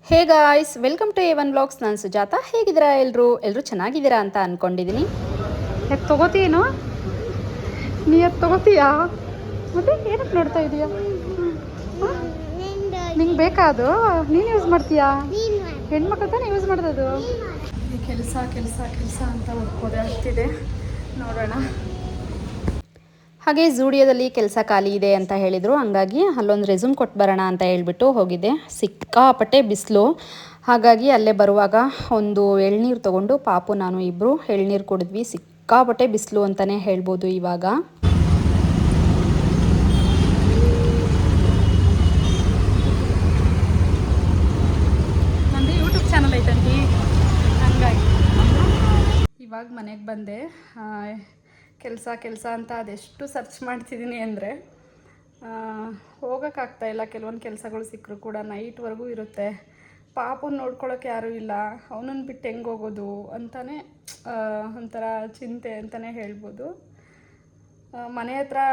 Hey guys, welcome to A1 vlogs. ನಾನು ಸುಜಾತ. ಹೇಗಿದ್ದೀರಾ ಎಲ್ಲರೂ ಚೆನ್ನಾಗಿದ್ದೀರಾ ಅಂತ ಅಂದ್ಕೊಂಡಿದ್ದೀನಿ. ಯಾಕೆ ತೊಗೋತೀನೋ ನೀ ಅದು ತೊಗೋತೀಯಾ? ಮತ್ತೆ ಏನಕ್ಕೆ ನೋಡ್ತಾ ಇದೀಯಾ? ನಿಂಗೆ ಬೇಕಾ ಅದು? ನೀನು ಯೂಸ್ ಮಾಡ್ತೀಯಾ? ಹೆಣ್ಮಕ್ಳು ತಾನೇ ಯೂಸ್ ಮಾಡೋದು. ಕೆಲಸ ಅಂತ ಓದ್ಕೋದೆ ಆಗ್ತಿದೆ. ನೋಡೋಣ. ಹಾಗೆ ಝೂಡಿಯೋದಲ್ಲಿ ಕೆಲಸ ಖಾಲಿ ಇದೆ ಅಂತ ಹೇಳಿದರು. ಹಂಗಾಗಿ ಅಲ್ಲೊಂದು ರೆಸ್ಯೂಮ್ ಕೊಟ್ಟು ಬರೋಣ ಅಂತ ಹೇಳಿಬಿಟ್ಟು ಹೋಗಿದ್ದೆ. ಸಿಕ್ಕಾಪಟ್ಟೆ ಬಿಸಿಲು. ಹಾಗಾಗಿ ಅಲ್ಲೇ ಬರುವಾಗ ಒಂದು ಎಳ್ನೀರು ತೊಗೊಂಡು ಪಾಪು ನಾನು ಇಬ್ಬರು ಎಳ್ನೀರು ಕುಡಿದ್ವಿ. ಸಿಕ್ಕಾಪಟ್ಟೆ ಬಿಸಿಲು ಅಂತಲೇ ಹೇಳ್ಬೋದು ಇವಾಗ. ನಂದು ಯೂಟ್ಯೂಬ್ ಚಾನಲ್ ಐತಂಟಿ, ಹಂಗಾಗಿ ಇವಾಗ ಮನೆಗೆ ಬಂದೆ. ಕೆಲಸ ಅಂತ ಅದೆಷ್ಟು ಸರ್ಚ್ ಮಾಡ್ತಿದ್ದೀನಿ ಅಂದರೆ ಹೋಗೋಕ್ಕಾಗ್ತಾಯಿಲ್ಲ. ಕೆಲವೊಂದು ಕೆಲಸಗಳು ಸಿಕ್ಕರು ಕೂಡ ನೈಟ್ವರೆಗೂ ಇರುತ್ತೆ. ಪಾಪನ ನೋಡ್ಕೊಳ್ಳೋಕೆ ಯಾರೂ ಇಲ್ಲ. ಅವನನ್ನು ಬಿಟ್ಟು ಹೆಂಗೆ ಹೋಗೋದು ಅಂತಲೇ ಒಂಥರ ಚಿಂತೆ ಅಂತಲೇ ಹೇಳ್ಬೋದು. ಮನೆ ಹತ್ರ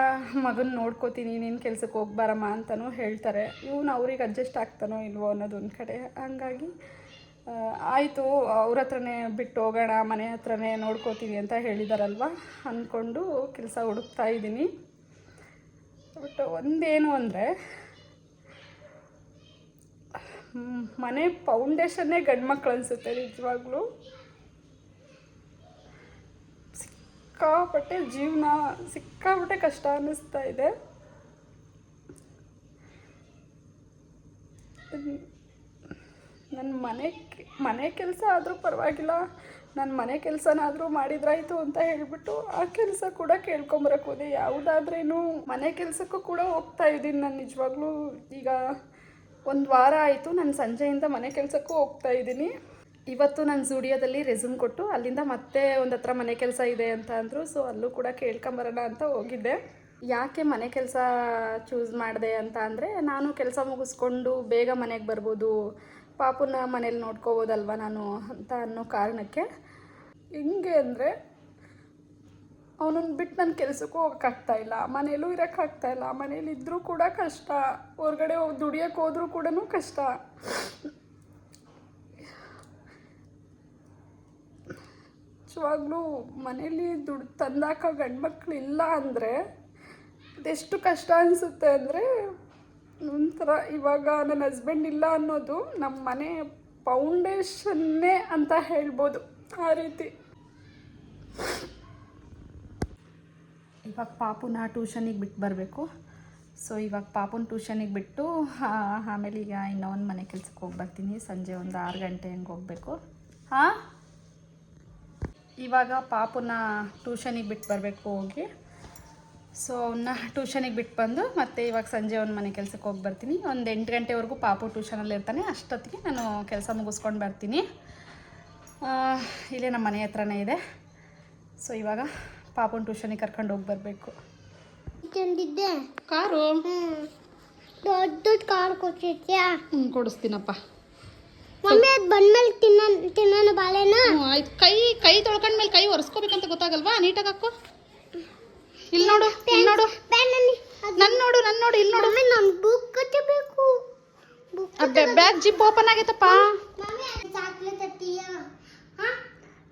ಮಗನ ನೋಡ್ಕೋತೀನಿ, ನೀನು ಕೆಲ್ಸಕ್ಕೆ ಹೋಗ್ಬಾರಮ್ಮ ಅಂತಲೂ ಹೇಳ್ತಾರೆ. ಇವನು ಅವ್ರಿಗೆ ಅಡ್ಜಸ್ಟ್ ಆಗ್ತಾನೋ ಇಲ್ವೋ ಅನ್ನೋದೊಂದು ಕಡೆ. ಹಂಗಾಗಿ ಆಯಿತು, ಅವ್ರ ಹತ್ರನೇ ಬಿಟ್ಟು ಹೋಗೋಣ, ಮನೆ ಹತ್ರನೇ ನೋಡ್ಕೋತೀವಿ ಅಂತ ಹೇಳಿದಾರಲ್ವ ಅಂದ್ಕೊಂಡು ಕೆಲಸ ಹುಡುಕ್ತಾ ಇದ್ದೀನಿ. ಬಟ್ ಒಂದೇನು ಅಂದರೆ ಮನೆ ಫೌಂಡೇಶನ್ನೇ ಗಂಡು ಮಕ್ಕಳು ಅನಿಸುತ್ತೆ ನಿಜವಾಗ್ಲೂ. ಸಿಕ್ಕಾಪಟ್ಟೆ ಜೀವನ ಸಿಕ್ಕಾಪಟ್ಟೆ ಕಷ್ಟ ಅನ್ನಿಸ್ತಾ ಇದೆ. ನನ್ನ ಮನೆ ಕೆಲಸ ಆದರೂ ಪರವಾಗಿಲ್ಲ, ನನ್ನ ಮನೆ ಕೆಲಸನಾದರೂ ಮಾಡಿದ್ರಾಯ್ತು ಅಂತ ಹೇಳಿಬಿಟ್ಟು ಆ ಕೆಲಸ ಕೂಡ ಕೇಳ್ಕೊಂಬರಕ್ಕೆ ಹೋದೆ. ಯಾವುದಾದ್ರೇನು ಮನೆ ಕೆಲಸಕ್ಕೂ ಕೂಡ ಹೋಗ್ತಾ ಇದ್ದೀನಿ ನಾನು ನಿಜವಾಗ್ಲೂ. ಈಗ ಒಂದು ವಾರ ಆಯಿತು ನಾನು ಸಂಜೆಯಿಂದ ಮನೆ ಕೆಲಸಕ್ಕೂ ಹೋಗ್ತಾ ಇದ್ದೀನಿ. ಇವತ್ತು ನಾನು ಝೂಡಿಯೋದಲ್ಲಿ ರೆಸ್ಯೂಮ್ ಕೊಟ್ಟು ಅಲ್ಲಿಂದ ಮತ್ತೆ ಒಂದು ಹತ್ರ ಮನೆ ಕೆಲಸ ಇದೆ ಅಂತ ಅಂದರು. ಸೊ ಅಲ್ಲೂ ಕೂಡ ಕೇಳ್ಕೊಂಬರೋಣ ಅಂತ ಹೋಗಿದ್ದೆ. ಯಾಕೆ ಮನೆ ಕೆಲಸ ಚೂಸ್ ಮಾಡಿದೆ ಅಂತ ಅಂದರೆ, ನಾನು ಕೆಲಸ ಮುಗಿಸ್ಕೊಂಡು ಬೇಗ ಮನೆಗೆ ಬರ್ಬೋದು, ಪಾಪುನ ಮನೇಲಿ ನೋಡ್ಕೋಬೋದಲ್ವ ನಾನು ಅಂತ ಅನ್ನೋ ಕಾರಣಕ್ಕೆ. ಹೆಂಗೆ ಅಂದರೆ ಅವನನ್ನು ಬಿಟ್ಟು ನನ್ನ ಕೆಲಸಕ್ಕೂ ಹೋಗೋಕ್ಕಾಗ್ತಾಯಿಲ್ಲ, ಮನೇಲೂ ಇರೋಕ್ಕಾಗ್ತಾಯಿಲ್ಲ. ಮನೇಲಿದ್ದರೂ ಕೂಡ ಕಷ್ಟ, ಹೊರಗಡೆ ದುಡಿಯೋಕ್ಕೆ ಹೋದ್ರೂ ಕೂಡ ಕಷ್ಟ. ನಿಜವಾಗ್ಲೂ ಮನೇಲಿ ದುಡ್ಡು ತಂದಾಕ ಗಂಡು ಮಕ್ಕಳು ಇಲ್ಲ ಅಂದರೆ ಅದೆಷ್ಟು ಕಷ್ಟ ಅನಿಸುತ್ತೆ ಅಂದರೆ ಒಂಥರ. ಇವಾಗ ನನ್ನ ಹಸ್ಬೆಂಡ್ ಇಲ್ಲ ಅನ್ನೋದು ನಮ್ಮ ಮನೆ ಫೌಂಡೇಶನ್ನೇ ಅಂತ ಹೇಳ್ಬೋದು. ಆ ರೀತಿ ಇವಾಗ ಪಾಪುನ ಟ್ಯೂಷನಿಗೆ ಬಿಟ್ಟು ಬರಬೇಕು. ಸೊ ಇವಾಗ ಪಾಪುನ ಟ್ಯೂಷನಿಗೆ ಬಿಟ್ಟು ಆಮೇಲೆ ಈಗ ಇನ್ನೂ ಒಂದು ಮನೆ ಕೆಲ್ಸಕ್ಕೆ ಹೋಗಿ ಬರ್ತೀನಿ. ಸಂಜೆ ಒಂದು 6 ಗಂಟೆ ಹಂಗೆ ಹೋಗಬೇಕು. ಇವಾಗ ಪಾಪುನ ಟ್ಯೂಷನಿಗೆ ಬಿಟ್ಟು ಬರಬೇಕು ಹೋಗಿ. ಸೊ ಅವನ್ನ ಟ್ಯೂಷನಿಗೆ ಬಿಟ್ಟು ಬಂದು ಮತ್ತೆ ಇವಾಗ ಸಂಜೆ ಒಂದು ಮನೆ ಕೆಲಸಕ್ಕೆ ಹೋಗಿ ಬರ್ತೀನಿ. ಒಂದು 8 ಗಂಟೆವರೆಗೂ ಪಾಪು ಟ್ಯೂಷನಲ್ಲಿ ಇರ್ತಾನೆ. ಅಷ್ಟೊತ್ತಿಗೆ ನಾನು ಕೆಲಸ ಮುಗಿಸ್ಕೊಂಡು ಬರ್ತೀನಿ. ಇಲ್ಲೇ ನಮ್ಮ ಮನೆ ಹತ್ರನೇ ಇದೆ. ಸೊ ಇವಾಗ ಪಾಪುನ ಟ್ಯೂಷನಿಗೆ ಕರ್ಕೊಂಡು ಹೋಗಿ ಬರಬೇಕು. ಕಾರು ದೊಡ್ಡ ಕಾರ್ ಕೊಡ್ತಿದ್ಯಾ? ಕೊಡಿಸ್ತೀನಪ್ಪ. ಮಮ್ಮಿ ಅದು ಬಂದ್ಮೇಲೆ ತಿನ್ನೋಣ ಬಾಳೆನ. ಆಯ್ತು. ಕೈ ತೊಳ್ಕೊಂಡ್ಮೇಲೆ ಕೈ ಒರೆಸ್ಕೋಬೇಕಂತ ಗೊತ್ತಾಗಲ್ವಾ? ನೀಟಾಗಿ ಹಾಕು. ಇಲ್ಲಿ ನೋಡು, ಇಲ್ಲಿ ನೋಡು, ನನ್ನ ನೋಡು, ಇಲ್ಲಿ ನೋಡು. ನಾನು ಬುಕ್ ಕಟ್ಟಬೇಕು. ಬ್ಯಾಗ್ ಜಿಪ್ ಓಪನ್ ಆಗೈತಪ್ಪ.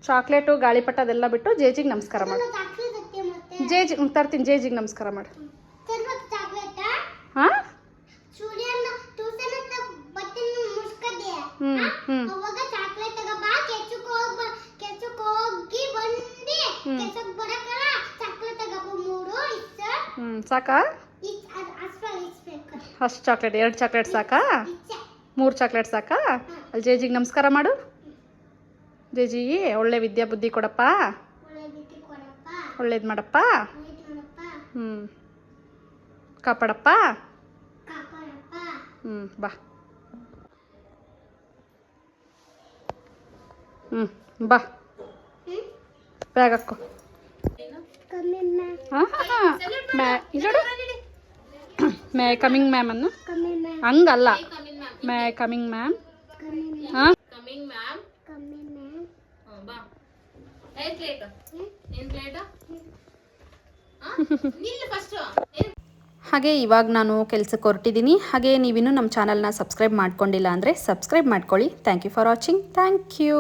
ಚಾಕ್ಲೇಟು ಗಾಳಿಪಟ ಅದೆಲ್ಲ ಬಿಟ್ಟು ಜೇಜಿಗೆ ನಮಸ್ಕಾರ ಮಾಡು. ತರ್ತೀನಿ. ಜೇಜಿಗೆ ನಮಸ್ಕಾರ ಮಾಡು. ಹಾಂ ಸಾಕಾ? ಅಷ್ಟು ಚಾಕ್ಲೇಟ್? 2 ಚಾಕ್ಲೇಟ್ ಸಾಕಾ? 3 ಚಾಕ್ಲೇಟ್ ಸಾಕಾ? ಅಲ್ಲಿ ಜೇಜಿಗೆ ನಮಸ್ಕಾರ ಮಾಡು. ಜೇಜಿ ಒಳ್ಳೆ ವಿದ್ಯಾ ಬುದ್ಧಿ ಕೊಡಪ್ಪ, ಒಳ್ಳೇದು ಮಾಡಪ್ಪ, ಕಾಪಾಡಪ್ಪ. ಬಾ. ಬಾ, ಬ್ಯಾಗ್ ಹಾಕೋ. ಮೇ ಕಮಿಂಗ್ ಮ್ಯಾಮ್ ಅನ್ನು ಹಂಗಲ್ಲ, ಮೇ ಕಮಿಂಗ್ ಮ್ಯಾಮ್. ಹಾಂ ಹಾಗೆ ಇವಾಗ ನಾನು ಕೆಲಸಕ್ಕೆ ಹೊರಟಿದ್ದೀನಿ. ಹಾಗೆ ನೀವಿನ್ನೂ ನಮ್ಮ ಚಾನಲ್ನ ಸಬ್ಸ್ಕ್ರೈಬ್ ಮಾಡ್ಕೊಂಡಿಲ್ಲ ಅಂದರೆ ಸಬ್ಸ್ಕ್ರೈಬ್ ಮಾಡ್ಕೊಳ್ಳಿ. Thank you for watching. Thank you.